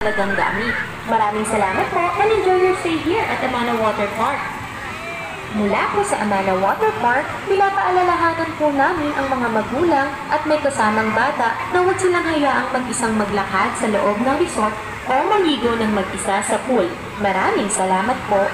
talagang gamit. Maraming salamat po and enjoy your stay here at Amana Water Park. Mula po sa Amana Water Park, pinapaalalahanan po namin ang mga magulang at may kasamang bata na huwag silang hayaang mag-isang maglakad sa loob ng resort o maligo ng mag-isa sa pool. Maraming salamat po.